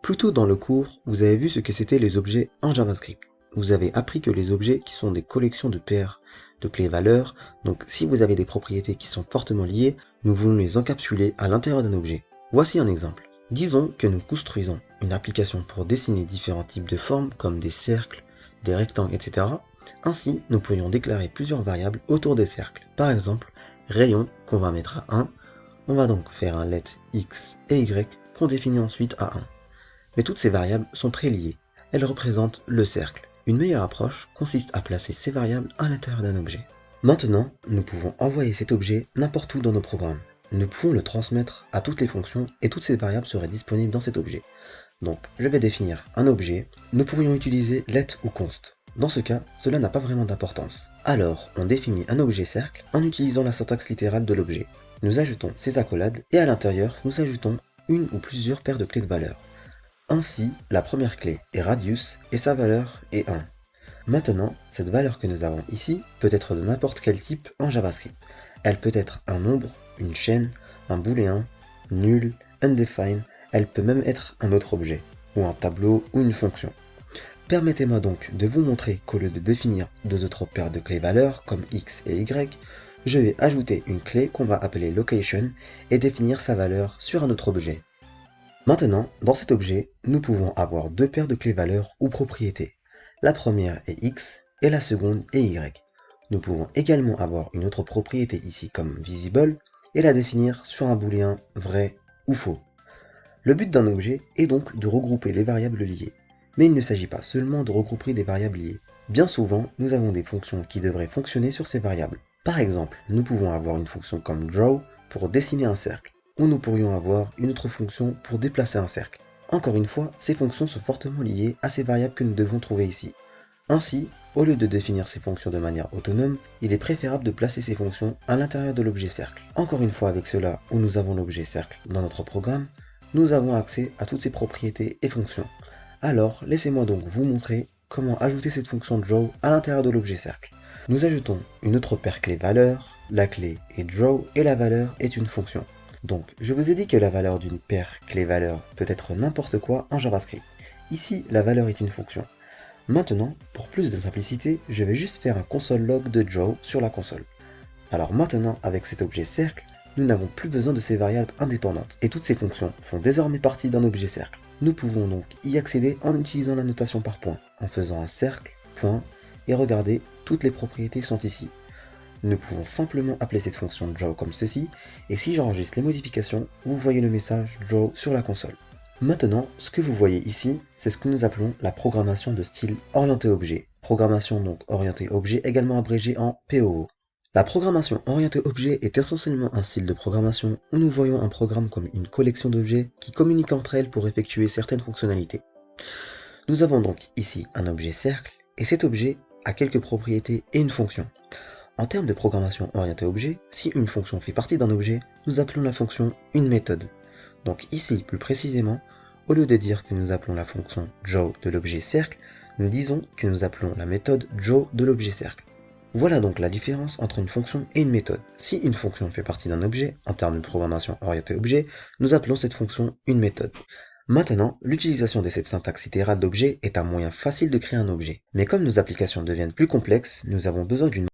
Plus tôt dans le cours, vous avez vu ce que c'était les objets en JavaScript. Vous avez appris que les objets qui sont des collections de paires de clés-valeurs, donc si vous avez des propriétés qui sont fortement liées, nous voulons les encapsuler à l'intérieur d'un objet. Voici un exemple. Disons que nous construisons une application pour dessiner différents types de formes comme des cercles, des rectangles, etc. Ainsi, nous pourrions déclarer plusieurs variables autour des cercles. Par exemple, rayon qu'on va mettre à 1. On va donc faire un let x et y qu'on définit ensuite à 1. Mais toutes ces variables sont très liées. Elles représentent le cercle. Une meilleure approche consiste à placer ces variables à l'intérieur d'un objet. Maintenant, nous pouvons envoyer cet objet n'importe où dans nos programmes. Nous pouvons le transmettre à toutes les fonctions et toutes ces variables seraient disponibles dans cet objet. Donc, je vais définir un objet. Nous pourrions utiliser let ou const. Dans ce cas, cela n'a pas vraiment d'importance. Alors, on définit un objet cercle en utilisant la syntaxe littérale de l'objet. Nous ajoutons ces accolades et à l'intérieur, nous ajoutons une ou plusieurs paires de clés de valeur. Ainsi, la première clé est radius et sa valeur est 1. Maintenant, cette valeur que nous avons ici peut être de n'importe quel type en JavaScript. Elle peut être un nombre, une chaîne, un booléen, nul, undefined, elle peut même être un autre objet, ou un tableau ou une fonction. Permettez-moi donc de vous montrer qu'au lieu de définir deux autres paires de clés valeurs comme x et y, je vais ajouter une clé qu'on va appeler location et définir sa valeur sur un autre objet. Maintenant, dans cet objet, nous pouvons avoir deux paires de clés-valeurs ou propriétés. La première est x et la seconde est y. Nous pouvons également avoir une autre propriété ici comme visible et la définir sur un booléen vrai ou faux. Le but d'un objet est donc de regrouper des variables liées. Mais il ne s'agit pas seulement de regrouper des variables liées. Bien souvent, nous avons des fonctions qui devraient fonctionner sur ces variables. Par exemple, nous pouvons avoir une fonction comme draw pour dessiner un cercle, ou nous pourrions avoir une autre fonction pour déplacer un cercle. Encore une fois, ces fonctions sont fortement liées à ces variables que nous devons trouver ici. Ainsi, au lieu de définir ces fonctions de manière autonome, il est préférable de placer ces fonctions à l'intérieur de l'objet cercle. Encore une fois, avec cela, où nous avons l'objet cercle dans notre programme, nous avons accès à toutes ces propriétés et fonctions. Alors, laissez-moi donc vous montrer comment ajouter cette fonction draw à l'intérieur de l'objet cercle. Nous ajoutons une autre paire clé valeur, la clé est draw et la valeur est une fonction. Donc, je vous ai dit que la valeur d'une paire clé-valeur peut être n'importe quoi en JavaScript. Ici, la valeur est une fonction. Maintenant, pour plus de simplicité, je vais juste faire un console log de draw sur la console. Alors maintenant, avec cet objet cercle, nous n'avons plus besoin de ces variables indépendantes, et toutes ces fonctions font désormais partie d'un objet cercle. Nous pouvons donc y accéder en utilisant la notation par point, en faisant un cercle, point, et regardez, toutes les propriétés sont ici. Nous pouvons simplement appeler cette fonction draw comme ceci, et si j'enregistre les modifications, vous voyez le message draw sur la console. Maintenant, ce que vous voyez ici, c'est ce que nous appelons la programmation de style orienté objet. Programmation donc orientée objet, également abrégée en POO. La programmation orientée objet est essentiellement un style de programmation où nous voyons un programme comme une collection d'objets qui communiquent entre elles pour effectuer certaines fonctionnalités. Nous avons donc ici un objet cercle, et cet objet a quelques propriétés et une fonction. En termes de programmation orientée objet, si une fonction fait partie d'un objet, nous appelons la fonction une méthode. Donc ici, plus précisément, au lieu de dire que nous appelons la fonction draw de l'objet cercle, nous disons que nous appelons la méthode draw de l'objet cercle. Voilà donc la différence entre une fonction et une méthode. Si une fonction fait partie d'un objet, en termes de programmation orientée objet, nous appelons cette fonction une méthode. Maintenant, l'utilisation de cette syntaxe littérale d'objet est un moyen facile de créer un objet. Mais comme nos applications deviennent plus complexes, nous avons besoin d'une